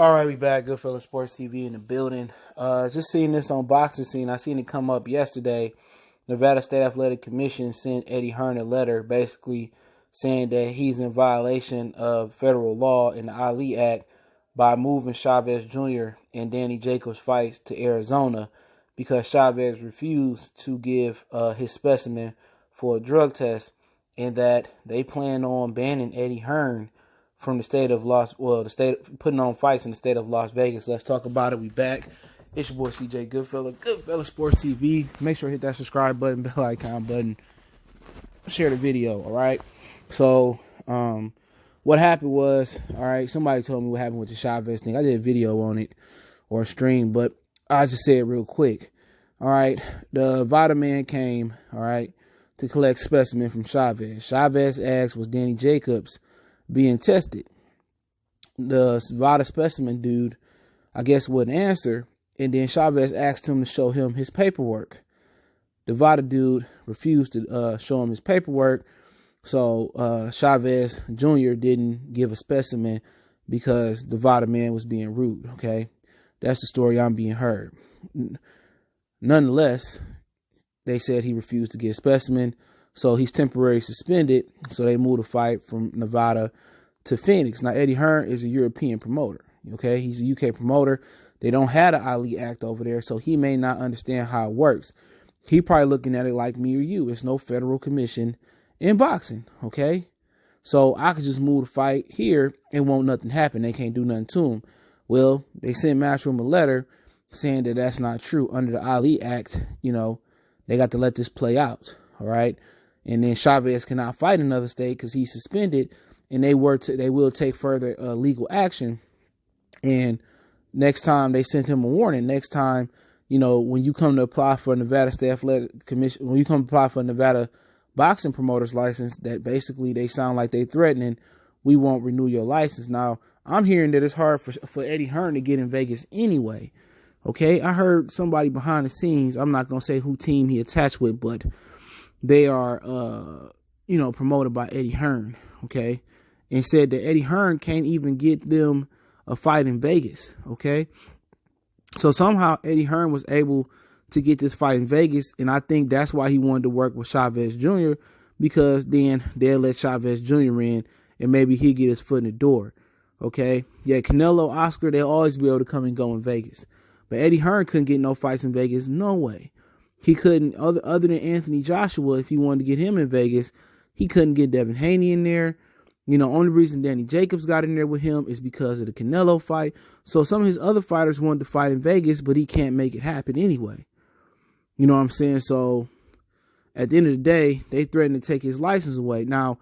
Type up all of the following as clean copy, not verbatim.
All right, we back. Goodfellas Sports TV in the building. Just seeing this on Boxing Scene. I seen it come up yesterday. Nevada State Athletic Commission sent Eddie Hearn a letter basically saying that he's in violation of federal law in the Ali Act by moving Chavez Jr. and Danny Jacobs fights to Arizona because Chavez refused to give his specimen for a drug test, and that they plan on banning Eddie Hearn from the state of putting on fights in the state of Las Vegas. Let's talk about it. We back. It's your boy CJ Goodfellas Sports TV. Make sure to hit that subscribe button, bell icon button, share the video. All right. So, what happened was, all right, somebody told me what happened with the Chavez thing. I did a video on it or a stream, but I just say it real quick. All right, the Vada man came, all right, to collect specimen from Chavez. Chavez asked, was Danny Jacobs being tested? The Vada specimen dude, I guess, wouldn't answer. And then Chavez asked him to show him his paperwork. The Vada dude refused to show him his paperwork. So Chavez Jr. didn't give a specimen because the Vada man was being rude. Okay, that's the story I'm being heard. Nonetheless, they said he refused to give a specimen. So he's temporarily suspended. So they moved the fight from Nevada to Phoenix. Now, Eddie Hearn is a European promoter. Okay, he's a UK promoter. They don't have the Ali Act over there, so he may not understand how it works. He probably looking at it like me or you. It's no federal commission in boxing. Okay, so I could just move the fight here and won't nothing happen. They can't do nothing to him. Well, they sent Matchroom a letter saying that that's not true. Under the Ali Act, you know, they got to let this play out. All right. And then Chavez cannot fight another state because he's suspended, and they will take further legal action. And next time they sent him a warning. Next time, you know, when you come to apply for a Nevada State Athletic Commission, when you come to apply for a Nevada boxing promoter's license, that basically they sound like they threatening, we won't renew your license. Now, I'm hearing that it's hard for Eddie Hearn to get in Vegas anyway. Okay, I heard somebody behind the scenes, I'm not going to say who team he attached with, but they are, you know, promoted by Eddie Hearn, okay, and said that Eddie Hearn can't even get them a fight in Vegas, okay? So somehow Eddie Hearn was able to get this fight in Vegas, and I think that's why he wanted to work with Chavez Jr., because then they'll let Chavez Jr. in, and maybe he'll get his foot in the door, okay? Yeah, Canelo, Oscar, they'll always be able to come and go in Vegas. But Eddie Hearn couldn't get no fights in Vegas, no way. He couldn't, other than Anthony Joshua, if he wanted to get him in Vegas, he couldn't get Devin Haney in there. You know, only reason Danny Jacobs got in there with him is because of the Canelo fight. So some of his other fighters wanted to fight in Vegas, but he can't make it happen anyway. You know what I'm saying? So at the end of the day, they threatened to take his license away. Now,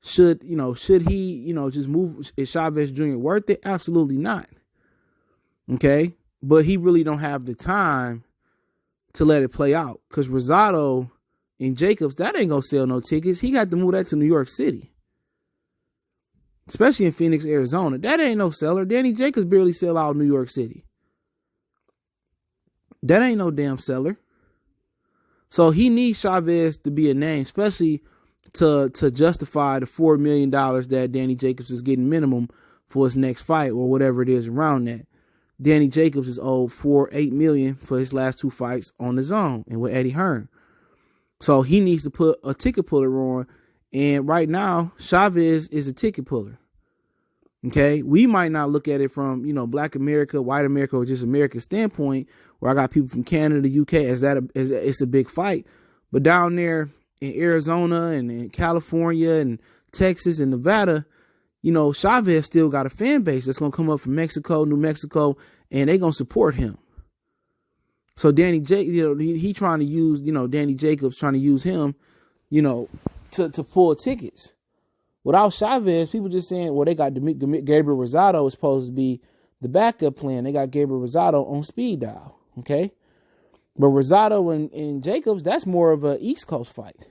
should he, just move? Is Chavez Jr. worth it? Absolutely not. Okay. But he really don't have the time to let it play out, because Rosado and Jacobs, that ain't gonna sell no tickets. He got to move that to New York City, especially in Phoenix, Arizona. That ain't no seller. Danny Jacobs barely sell out New York City. That ain't no damn seller. So he needs Chavez to be a name, especially to justify the $4 million that Danny Jacobs is getting minimum for his next fight or whatever it is around that. Danny Jacobs is owed $8 million for his last two fights on the zone and with Eddie Hearn. So he needs to put a ticket puller on. And right now, Chavez is a ticket puller. Okay. We might not look at it from, you know, Black America, white America, or just American standpoint, where I got people from Canada, UK, as it's a big fight. But down there in Arizona and in California and Texas and Nevada, you know, Chavez still got a fan base that's going to come up from Mexico, New Mexico, and they're going to support him. So Danny he trying to use, you know, Danny Jacobs trying to use him, you know, to pull tickets. Without Chavez, people just saying, well, they got Gabriel Rosado is supposed to be the backup plan. They got Gabriel Rosado on speed dial, okay? But Rosado and Jacobs, that's more of a East Coast fight.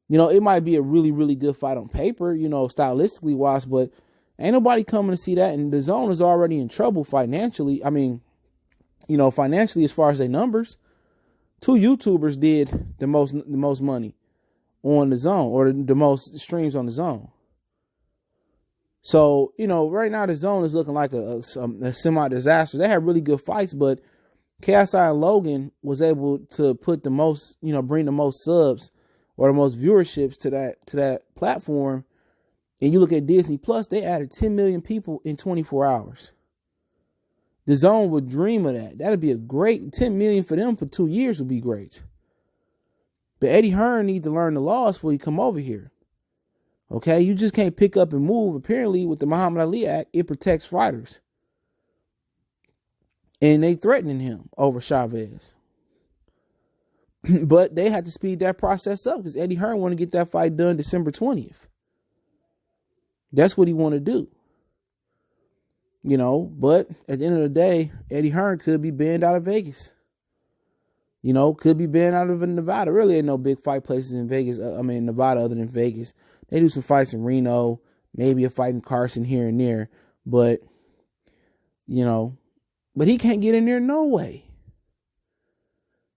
You know, it might be a really, really good fight on paper, you know, stylistically wise, but ain't nobody coming to see that. And the zone is already in trouble financially. I mean, you know, financially, as far as their numbers, 2 YouTubers did the most money on the zone, or the most streams on the zone. So, right now the DAZN is looking like a semi-disaster. They had really good fights, but KSI and Logan was able to put the most, bring the most subs or the most viewerships to that platform. And you look at Disney Plus, they added 10 million people in 24 hours. The DAZN would dream of that. That'd be a great 10 million for them for 2 years would be great. But Eddie Hearn needs to learn the laws before he come over here. Okay, you just can't pick up and move. Apparently, with the Muhammad Ali Act, it protects fighters. And they threatening him over Chavez. But they had to speed that process up because Eddie Hearn want to get that fight done December 20th. That's what he want to do. But at the end of the day, Eddie Hearn could be banned out of Vegas. Could be banned out of Nevada. Really ain't no big fight places in Vegas. Nevada other than Vegas. They do some fights in Reno, maybe a fight in Carson here and there. But, but he can't get in there no way.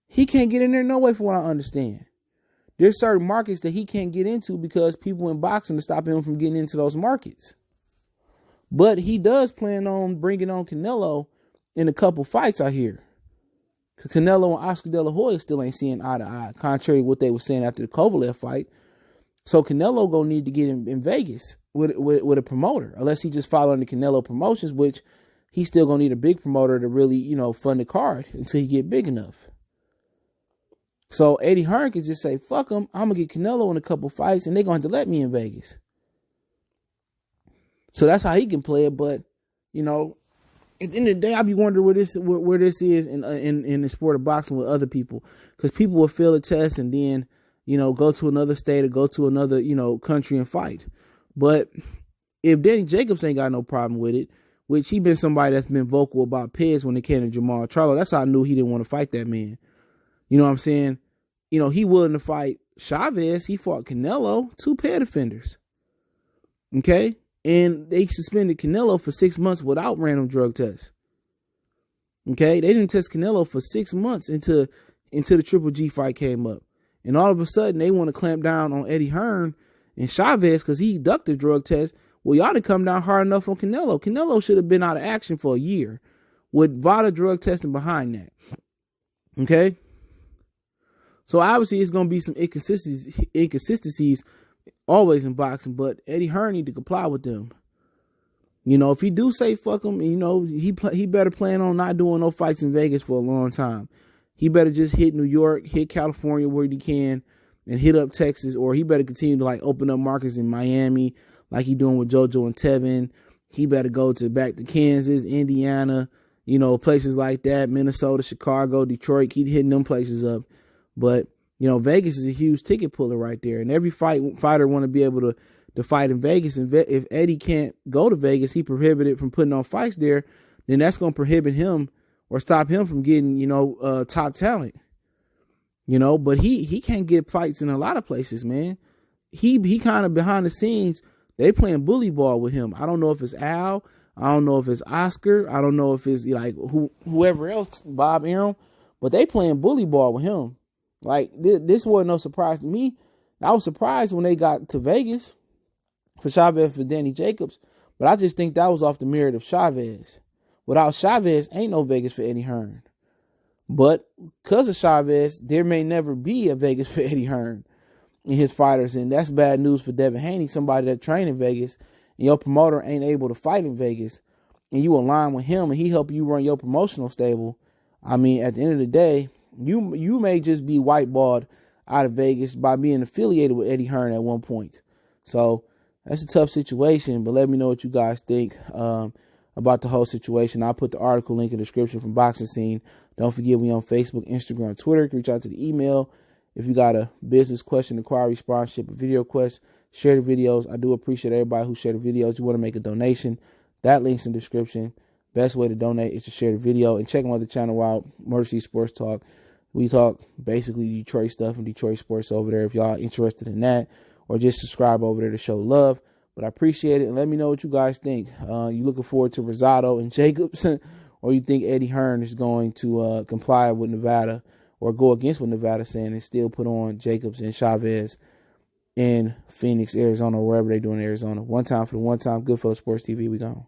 He can't get in there no way from what I understand. There's certain markets that he can't get into because people in boxing are stopping him from getting into those markets. But he does plan on bringing on Canelo in a couple fights out here. Canelo and Oscar De La Hoya still ain't seeing eye to eye, contrary to what they were saying after the Kovalev fight. So Canelo gonna need to get in Vegas with a promoter, unless he just following the Canelo Promotions, which he's still gonna need a big promoter to really, fund the card until he get big enough. So Eddie Hearn can just say, fuck him, I'm gonna get Canelo in a couple fights and they're gonna have to let me in Vegas. So that's how he can play it. But, at the end of the day, I be wondering where this is in the sport of boxing with other people. Because people will fail a test and then, go to another state or go to another, country and fight. But if Danny Jacobs ain't got no problem with it, which he been somebody that's been vocal about Pez when it came to Jamal Charlo, that's how I knew he didn't want to fight that man. You know what I'm saying? He willing to fight Chavez. He fought Canelo, 2 pair defenders. Okay? And they suspended Canelo for 6 months without random drug tests. Okay? They didn't test Canelo for 6 months until the Triple G fight came up. And all of a sudden, they want to clamp down on Eddie Hearn and Chavez because he ducked the drug test. Well, y'all didn't come down hard enough on Canelo. Canelo should have been out of action for a year with VADA drug testing behind that. Okay? So obviously, it's going to be some inconsistencies always in boxing, but Eddie Hearn need to comply with them. If he do say fuck him, he better plan on not doing no fights in Vegas for a long time. He better just hit New York, hit California where he can, and hit up Texas, or he better continue to open up markets in Miami like he doing with JoJo and Tevin. He better go back to Kansas, Indiana, places like that, Minnesota, Chicago, Detroit. Keep hitting them places up. But Vegas is a huge ticket puller right there. And every fighter want to be able to fight in Vegas. And if Eddie can't go to Vegas, he prohibited from putting on fights there, then that's going to prohibit him or stop him from getting, top talent. But he can't get fights in a lot of places, man. He kind of behind the scenes, they playing bully ball with him. I don't know if it's Al. I don't know if it's Oscar. I don't know if it's whoever else, Bob Arum. But they playing bully ball with him. This wasn't no surprise to me. I was surprised when they got to Vegas for Chavez for Danny Jacobs, but I just think that was off the merit of Chavez. Without Chavez, ain't no Vegas for Eddie Hearn. But because of Chavez, there may never be a Vegas for Eddie Hearn and his fighters, and that's bad news for Devin Haney, somebody that trained in Vegas, and your promoter ain't able to fight in Vegas, and you align with him, and he help you run your promotional stable. I mean, at the end of the day, you may just be whiteballed out of Vegas by being affiliated with Eddie Hearn at one point. So that's a tough situation, but let me know what you guys think about the whole situation. I'll put the article link in the description from Boxing Scene. Don't forget we on Facebook, Instagram, Twitter. You can reach out to the email if you got a business question, inquiry, sponsorship, a video request. Share the videos. I do appreciate everybody who share the videos. You want to make a donation, that link's in the description. Best way to donate is to share the video and check my other channel out, Mercy Sports Talk. We talk basically Detroit stuff and Detroit sports over there if y'all interested in that, or just subscribe over there to show love. But I appreciate it, and let me know what you guys think. You looking forward to Rosado and Jacobs, or you think Eddie Hearn is going to comply with Nevada or go against what Nevada saying and still put on Jacobs and Chavez in Phoenix, Arizona, or wherever they do in Arizona. One time for the one time. Goodfellas Sports TV. We gone.